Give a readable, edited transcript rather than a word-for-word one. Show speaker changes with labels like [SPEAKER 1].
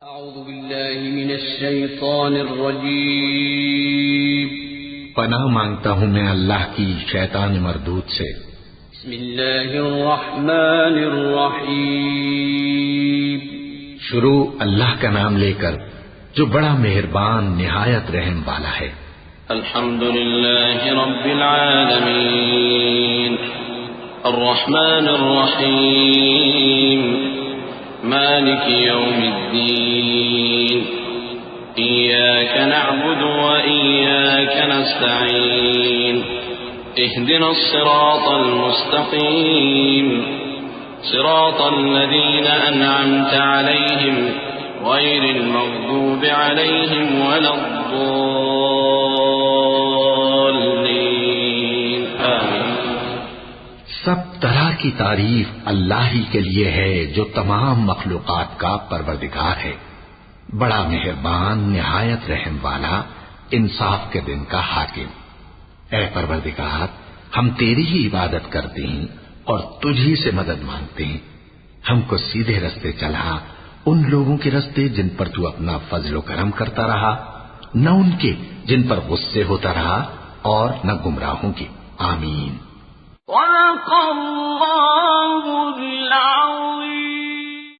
[SPEAKER 1] اعوذ باللہ من الشیطان الرجیم
[SPEAKER 2] پناہ مانگتا ہوں میں اللہ کی شیطان مردود سے۔
[SPEAKER 1] بسم اللہ الرحمن الرحیم
[SPEAKER 2] شروع اللہ کا نام لے کر جو بڑا مہربان نہایت رحم والا ہے۔
[SPEAKER 1] الحمد للہ رب العالمین الرحمن الرحیم مالک یوم الدین إياك نعبد وإياك نستعين اهدنا الصراط المستقيم صراط الذين أنعمت عليهم غير المغضوب عليهم ولا الضالين آمين۔
[SPEAKER 2] سب طرح کی تعریف اللہ ہی کے لیے ہے جو تمام مخلوقات کا پروردگار ہے، بڑا مہربان نہایت رحم والا، انصاف کے دن کا حاکم۔ اے پروردگار، ہم تیری ہی عبادت کرتے ہیں اور تجھی سے مدد مانگتے ہیں۔ ہم کو سیدھے رستے چلا، ان لوگوں کے رستے جن پر تو اپنا فضل و کرم کرتا رہا، نہ ان کے جن پر غصے ہوتا رہا، اور نہ گمراہوں کے۔ آمین۔
[SPEAKER 3] صدق اللہ العظیم۔